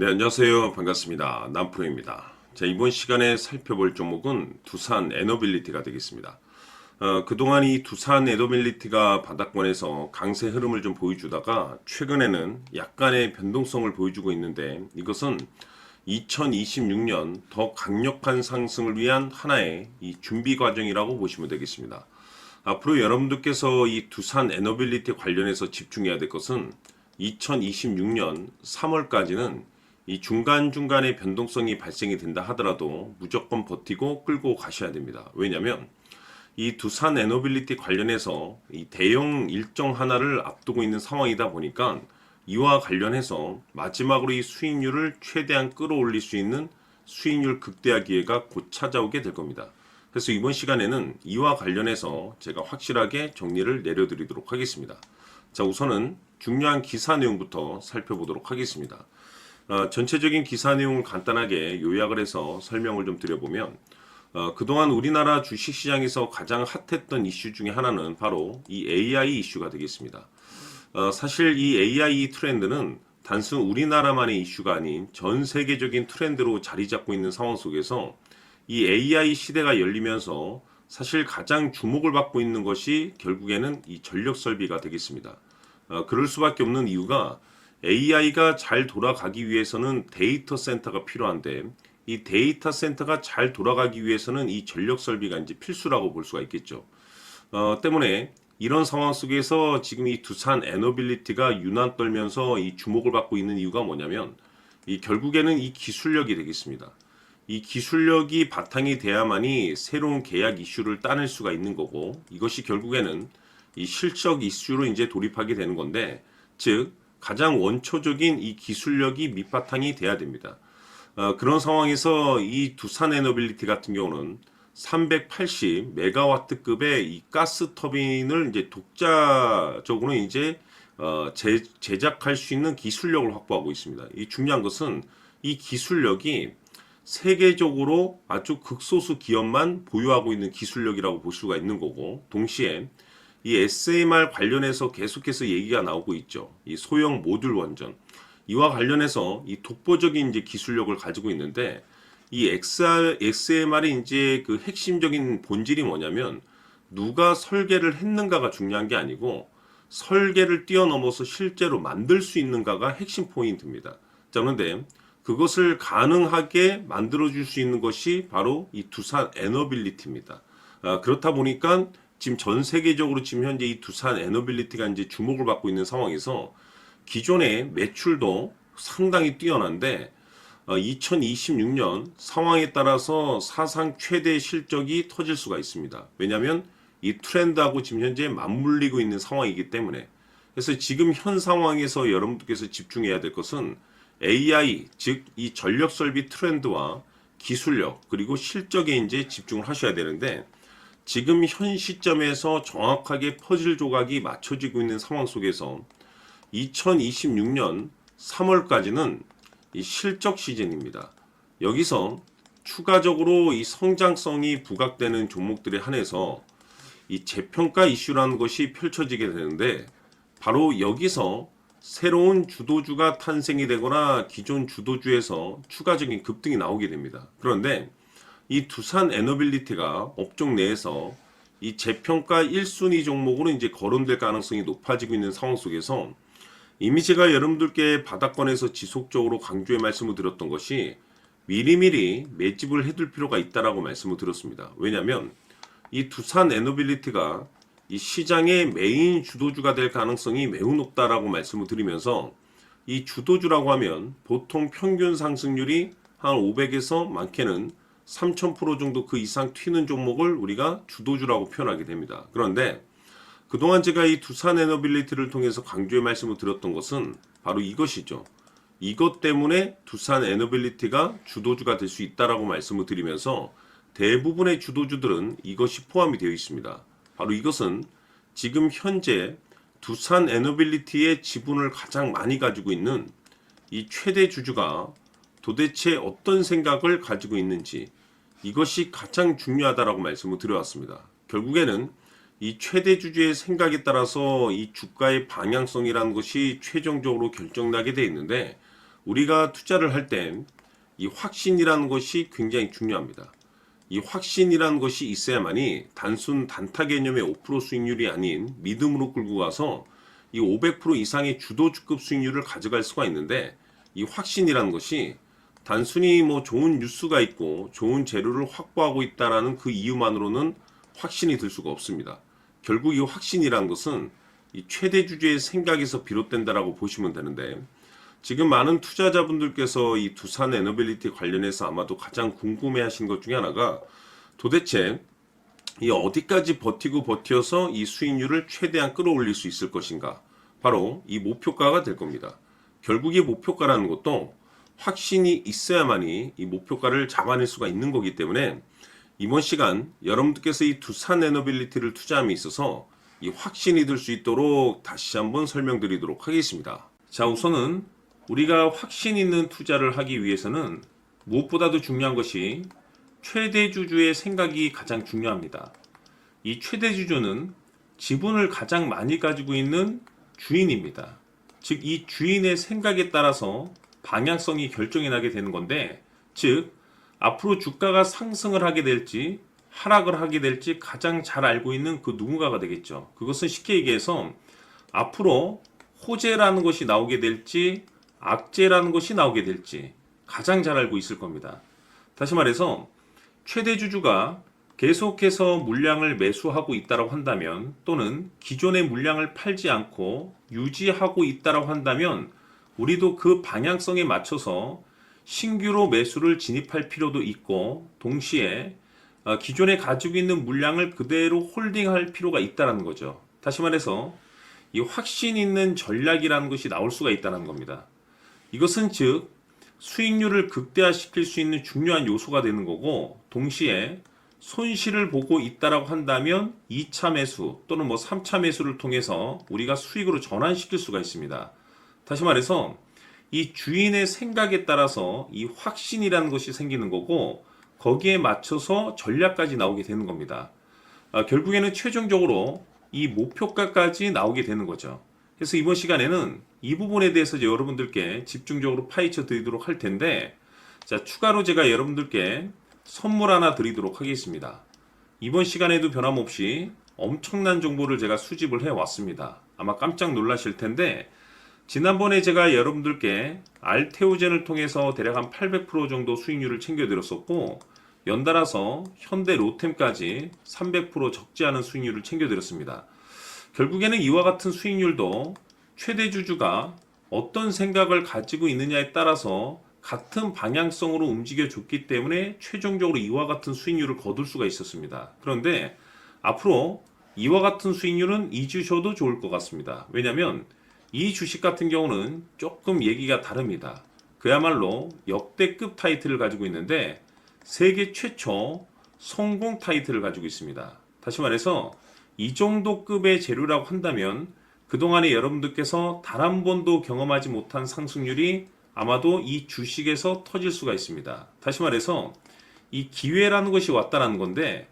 네, 안녕하세요. 반갑습니다. 남프로입니다. 자, 이번 시간에 살펴볼 종목은 두산 에너빌리티가 되겠습니다. 그동안 이 두산 에너빌리티가 바닥권에서 강세 흐름을 좀 보여주다가 최근에는 약간의 변동성을 보여주고 있는데 이것은 2026년 더 강력한 상승을 위한 하나의 이 준비 과정이라고 보시면 되겠습니다. 앞으로 여러분들께서 이 두산 에너빌리티 관련해서 집중해야 될 것은 2026년 3월까지는 이 중간중간에 변동성이 발생이 된다 하더라도 무조건 버티고 끌고 가셔야 됩니다. 왜냐하면 이 두산 에너빌리티 관련해서 이 대형 일정 하나를 앞두고 있는 상황이다 보니까 이와 관련해서 마지막으로 이 수익률을 최대한 끌어올릴 수 있는 수익률 극대화 기회가 곧 찾아오게 될 겁니다. 그래서 이번 시간에는 이와 관련해서 제가 확실하게 정리를 내려드리도록 하겠습니다. 자, 우선은 중요한 기사 내용부터 살펴보도록 하겠습니다. 전체적인 기사 내용을 간단하게 요약을 해서 설명을 좀 드려보면 그동안 우리나라 주식시장에서 가장 핫했던 이슈 중에 하나는 바로 이 AI 이슈가 되겠습니다. 사실 이 AI 트렌드는 단순 우리나라만의 이슈가 아닌 전 세계적인 트렌드로 자리 잡고 있는 상황 속에서 이 AI 시대가 열리면서 사실 가장 주목을 받고 있는 것이 결국에는 이 전력 설비가 되겠습니다. 그럴 수밖에 없는 이유가 AI가 잘 돌아가기 위해서는 데이터 센터가 필요한데 이 데이터 센터가 잘 돌아가기 위해서는 이 전력 설비가 이제 필수라고 볼 수가 있겠죠. 때문에 이런 상황 속에서 지금 이 두산 에너빌리티가 유난 떨면서 이 주목을 받고 있는 이유가 뭐냐면 이 결국에는 이 기술력이 되겠습니다. 이 기술력이 바탕이 돼야만이 새로운 계약 이슈를 따낼 수가 있는 거고 이것이 결국에는 이 실적 이슈로 이제 돌입하게 되는 건데 즉 가장 원초적인 이 기술력이 밑바탕이 돼야 됩니다. 그런 상황에서 이 두산 에너빌리티 같은 경우는 380 메가와트급의 이 가스 터빈을 이제 독자적으로 이제 제작할 수 있는 기술력을 확보하고 있습니다. 이 중요한 것은 이 기술력이 세계적으로 아주 극소수 기업만 보유하고 있는 기술력이라고 볼 수가 있는 거고 동시에 이 SMR 관련해서 계속해서 얘기가 나오고 있죠. 이 소형 모듈 원전 이와 관련해서 이 독보적인 이제 기술력을 가지고 있는데 이 SMR의 이제 그 핵심적인 본질이 뭐냐면 누가 설계를 했는가가 중요한 게 아니고 설계를 뛰어넘어서 실제로 만들 수 있는가가 핵심 포인트입니다. 자, 그런데 그것을 가능하게 만들어줄 수 있는 것이 바로 이 두산 에너빌리티입니다. 그렇다 보니까 지금 전 세계적으로 지금 현재 이 두산 에너빌리티가 이제 주목을 받고 있는 상황에서 기존의 매출도 상당히 뛰어난데 2026년 상황에 따라서 사상 최대 실적이 터질 수가 있습니다. 왜냐하면 이 트렌드하고 지금 현재 맞물리고 있는 상황이기 때문에 그래서 지금 현 상황에서 여러분들께서 집중해야 될 것은 AI 즉 이 전력 설비 트렌드와 기술력 그리고 실적에 이제 집중을 하셔야 되는데 지금 현 시점에서 정확하게 퍼즐 조각이 맞춰지고 있는 상황 속에서 2026년 3월까지는 이 실적 시즌입니다. 여기서 추가적으로 이 성장성이 부각되는 종목들에 한해서 이 재평가 이슈라는 것이 펼쳐지게 되는데 바로 여기서 새로운 주도주가 탄생이 되거나 기존 주도주에서 추가적인 급등이 나오게 됩니다. 그런데 이 두산 에너빌리티가 업종 내에서 이 재평가 1순위 종목으로 이제 거론될 가능성이 높아지고 있는 상황 속에서 이미 제가 여러분들께 바닥권에서 지속적으로 강조해 말씀을 드렸던 것이 미리미리 매집을 해둘 필요가 있다라고 말씀을 드렸습니다. 왜냐하면 이 두산 에너빌리티가 이 시장의 메인 주도주가 될 가능성이 매우 높다라고 말씀을 드리면서 이 주도주라고 하면 보통 평균 상승률이 한 500에서 많게는 3000% 정도 그 이상 튀는 종목을 우리가 주도주라고 표현하게 됩니다. 그런데 그동안 제가 이 두산 에너빌리티를 통해서 강조의 말씀을 드렸던 것은 바로 이것이죠. 이것 때문에 두산 에너빌리티가 주도주가 될 수 있다라고 말씀을 드리면서 대부분의 주도주들은 이것이 포함이 되어 있습니다. 바로 이것은 지금 현재 두산 에너빌리티의 지분을 가장 많이 가지고 있는 이 최대 주주가 도대체 어떤 생각을 가지고 있는지 이것이 가장 중요하다라고 말씀을 드려왔습니다. 결국에는 이 최대 주주의 생각에 따라서 이 주가의 방향성이라는 것이 최종적으로 결정나게 돼 있는데 우리가 투자를 할 땐 이 확신이라는 것이 굉장히 중요합니다. 이 확신이라는 것이 있어야만이 단순 단타 개념의 5% 수익률이 아닌 믿음으로 끌고 가서 이 500% 이상의 주도주급 수익률을 가져갈 수가 있는데, 이 확신이라는 것이 단순히 뭐 좋은 뉴스가 있고 좋은 재료를 확보하고 있다라는 그 이유만으로는 확신이 들 수가 없습니다. 결국 이 확신이라는 것은 이 최대 주주의 생각에서 비롯된다라고 보시면 되는데, 지금 많은 투자자분들께서 이 두산 에너빌리티 관련해서 아마도 가장 궁금해하신 것 중에 하나가, 도대체 이 어디까지 버텨서 이 수익률을 최대한 끌어올릴 수 있을 것인가, 바로 이 목표가가 될 겁니다. 결국 이 목표가라는 것도 확신이 있어야만이 이 목표가를 잡아낼 수가 있는 거기 때문에, 이번 시간 여러분들께서 이 두산 에너빌리티를 투자함에 있어서 이 확신이 들 수 있도록 다시 한번 설명드리도록 하겠습니다. 자, 우선은 우리가 확신 있는 투자를 하기 위해서는 무엇보다도 중요한 것이 최대 주주의 생각이 가장 중요합니다. 이 최대 주주는 지분을 가장 많이 가지고 있는 주인입니다. 즉, 이 주인의 생각에 따라서 방향성이 결정이 나게 되는 건데, 즉 앞으로 주가가 상승을 하게 될지 하락을 하게 될지 가장 잘 알고 있는 그 누군가가 되겠죠. 그것은 쉽게 얘기해서 앞으로 호재라는 것이 나오게 될지 악재라는 것이 나오게 될지 가장 잘 알고 있을 겁니다. 다시 말해서 최대 주주가 계속해서 물량을 매수하고 있다고 한다면, 또는 기존의 물량을 팔지 않고 유지하고 있다고 한다면, 우리도 그 방향성에 맞춰서 신규로 매수를 진입할 필요도 있고, 동시에 기존에 가지고 있는 물량을 그대로 홀딩할 필요가 있다는 거죠. 다시 말해서 이 확신 있는 전략이라는 것이 나올 수가 있다는 겁니다. 이것은 즉 수익률을 극대화시킬 수 있는 중요한 요소가 되는 거고, 동시에 손실을 보고 있다라고 한다면 2차 매수 또는 뭐 3차 매수를 통해서 우리가 수익으로 전환시킬 수가 있습니다. 다시 말해서 이 주인의 생각에 따라서 이 확신이라는 것이 생기는 거고, 거기에 맞춰서 전략까지 나오게 되는 겁니다. 결국에는 최종적으로 이 목표가까지 나오게 되는 거죠. 그래서 이번 시간에는 이 부분에 대해서 여러분들께 집중적으로 파헤쳐 드리도록 할 텐데, 자, 추가로 제가 여러분들께 선물 하나 드리도록 하겠습니다. 이번 시간에도 변함없이 엄청난 정보를 제가 수집을 해 왔습니다. 아마 깜짝 놀라실 텐데, 지난번에 제가 여러분들께 알테오젠을 통해서 대략 한 800% 정도 수익률을 챙겨드렸었고, 연달아서 현대 로템까지 300% 적지 않은 수익률을 챙겨드렸습니다. 결국에는 이와 같은 수익률도 최대 주주가 어떤 생각을 가지고 있느냐에 따라서 같은 방향성으로 움직여 줬기 때문에 최종적으로 이와 같은 수익률을 거둘 수가 있었습니다. 그런데 앞으로 이와 같은 수익률은 잊으셔도 좋을 것 같습니다. 왜냐하면 이 주식 같은 경우는 조금 얘기가 다릅니다. 그야말로 역대급 타이틀을 가지고 있는데, 세계 최초 성공 타이틀을 가지고 있습니다. 다시 말해서 이 정도 급의 재료라고 한다면 그동안에 여러분들께서 단 한 번도 경험하지 못한 상승률이 아마도 이 주식에서 터질 수가 있습니다. 다시 말해서 이 기회라는 것이 왔다는 건데,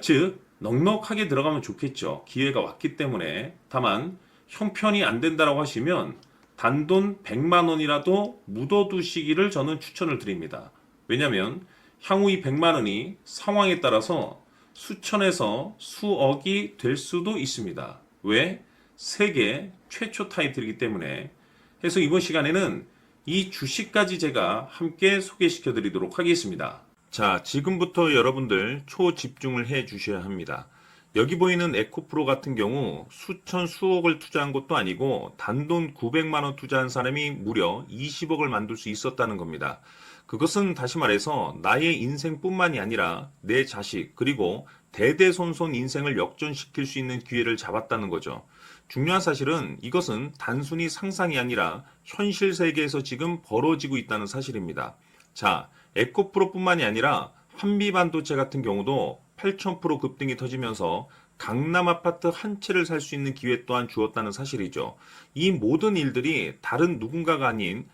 즉 넉넉하게 들어가면 좋겠죠. 기회가 왔기 때문에. 다만 형편이 안 된다라고 하시면 단돈 100만 원이라도 묻어두시기를 저는 추천을 드립니다. 왜냐하면 향후 이 100만 원이 상황에 따라서 수천에서 수억이 될 수도 있습니다. 왜? 세계 최초 타이틀이기 때문에. 해서 이번 시간에는 이 주식까지 제가 함께 소개시켜 드리도록 하겠습니다. 자, 지금부터 여러분들 초집중을 해 주셔야 합니다. 여기 보이는 에코프로 같은 경우 수천 수억을 투자한 것도 아니고 단돈 900만 원 투자한 사람이 무려 20억을 만들 수 있었다는 겁니다. 그것은 다시 말해서 나의 인생뿐만이 아니라 내 자식 그리고 대대손손 인생을 역전시킬 수 있는 기회를 잡았다는 거죠. 중요한 사실은 이것은 단순히 상상이 아니라 현실 세계에서 지금 벌어지고 있다는 사실입니다. 자, 에코프로뿐만이 아니라 한미반도체 같은 경우도 8,000% 급등이 터지면서 강남 아파트 한 채를 살 수 있는 기회 또한 주었다는 사실이죠. 이 모든 일들이 다른 누군가가 아닌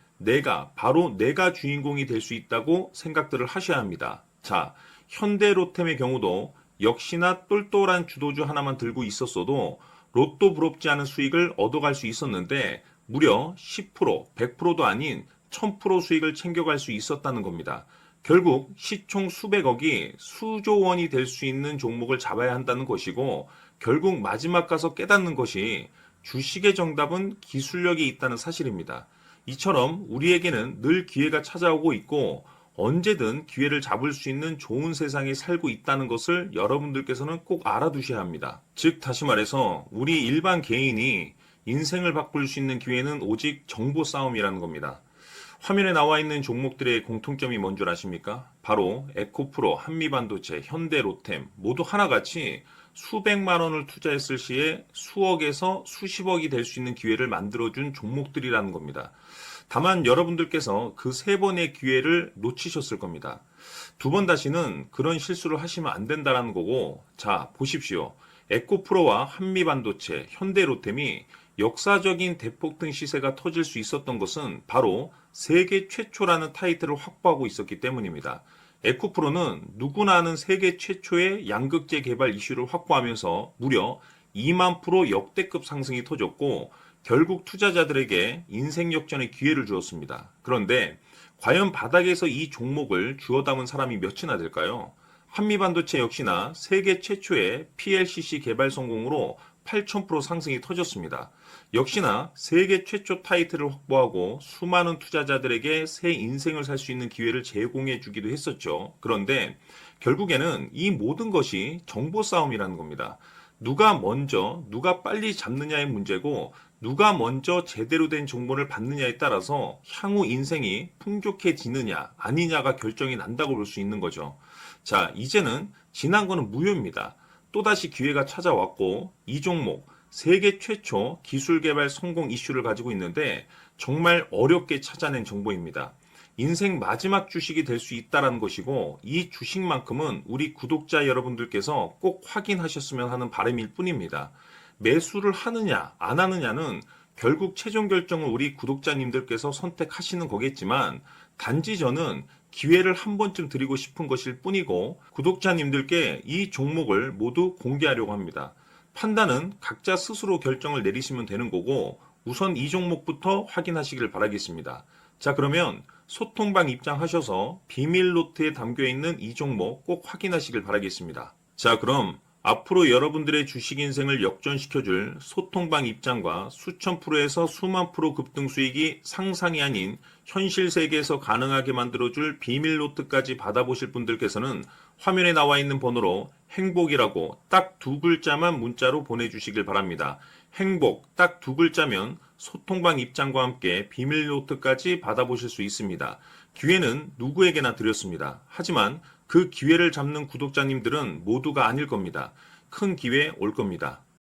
바로 내가 주인공이 될 수 있다고 생각들을 하셔야 합니다. 자, 현대로템의 경우도 역시나 똘똘한 주도주 하나만 들고 있었어도 로또 부럽지 않은 수익을 얻어갈 수 있었는데 무려 10%, 100%도 아닌 1000% 수익을 챙겨갈 수 있었다는 겁니다. 결국 시총 수백억이 수조 원이 될 수 있는 종목을 잡아야 한다는 것이고, 결국 마지막 가서 깨닫는 것이 주식의 정답은 기술력이 있다는 사실입니다. 이처럼 우리에게는 늘 기회가 찾아오고 있고 언제든 기회를 잡을 수 있는 좋은 세상에 살고 있다는 것을 여러분들께서는 꼭 알아두셔야 합니다. 즉 다시 말해서 우리 일반 개인이 인생을 바꿀 수 있는 기회는 오직 정보 싸움이라는 겁니다. 화면에 나와 있는 종목들의 공통점이 뭔 줄 아십니까? 바로 에코프로, 한미반도체, 현대로템 모두 하나같이 수백만 원을 투자했을 시에 수억에서 수십억이 될 수 있는 기회를 만들어준 종목들이라는 겁니다. 다만 여러분들께서 그 세 번의 기회를 놓치셨을 겁니다. 두 번 다시는 그런 실수를 하시면 안 된다는 거고, 자, 보십시오. 에코프로와 한미반도체, 현대로템이 역사적인 대폭등 시세가 터질 수 있었던 것은 바로 세계 최초라는 타이틀을 확보하고 있었기 때문입니다. 에코프로는 누구나 아는 세계 최초의 양극재 개발 이슈를 확보하면서 무려 2만 프로 역대급 상승이 터졌고 결국 투자자들에게 인생 역전의 기회를 주었습니다. 그런데 과연 바닥에서 이 종목을 주워 담은 사람이 몇이나 될까요? 한미반도체 역시나 세계 최초의 PLCC 개발 성공으로 8000% 상승이 터졌습니다. 역시나 세계 최초 타이틀을 확보하고 수많은 투자자들에게 새 인생을 살 수 있는 기회를 제공해 주기도 했었죠. 그런데 결국에는 이 모든 것이 정보 싸움이라는 겁니다. 누가 먼저, 누가 빨리 잡느냐의 문제고 누가 먼저 제대로 된 정보를 받느냐에 따라서 향후 인생이 풍족해지느냐 아니냐가 결정이 난다고 볼 수 있는 거죠. 자, 이제는 지난 거는 무효입니다. 또다시 기회가 찾아왔고 이 종목 세계 최초 기술 개발 성공 이슈를 가지고 있는데 정말 어렵게 찾아낸 정보입니다. 인생 마지막 주식이 될 수 있다는 것이고 이 주식만큼은 우리 구독자 여러분들께서 꼭 확인하셨으면 하는 바람일 뿐입니다. 매수를 하느냐 안 하느냐는 결국 최종 결정을 우리 구독자님들께서 선택하시는 거겠지만 단지 저는 기회를 한 번쯤 드리고 싶은 것일 뿐이고 구독자님들께 이 종목을 모두 공개하려고 합니다. 판단은 각자 스스로 결정을 내리시면 되는 거고 우선 이 종목부터 확인하시길 바라겠습니다. 자, 그러면 소통방 입장하셔서 비밀 노트에 담겨 있는 이 종목 꼭 확인하시길 바라겠습니다. 자, 그럼 앞으로 여러분들의 주식 인생을 역전시켜줄 소통방 입장과 수천 프로에서 수만 프로 급등 수익이 상상이 아닌 현실 세계에서 가능하게 만들어줄 비밀 노트까지 받아보실 분들께서는 화면에 나와 있는 번호로 행복이라고 딱 두 글자만 문자로 보내주시길 바랍니다. 행복 딱 두 글자면 소통방 입장과 함께 비밀 노트까지 받아보실 수 있습니다. 기회는 누구에게나 드렸습니다. 하지만 그 기회를 잡는 구독자님들은 모두가 아닐 겁니다. 큰 기회 올 겁니다.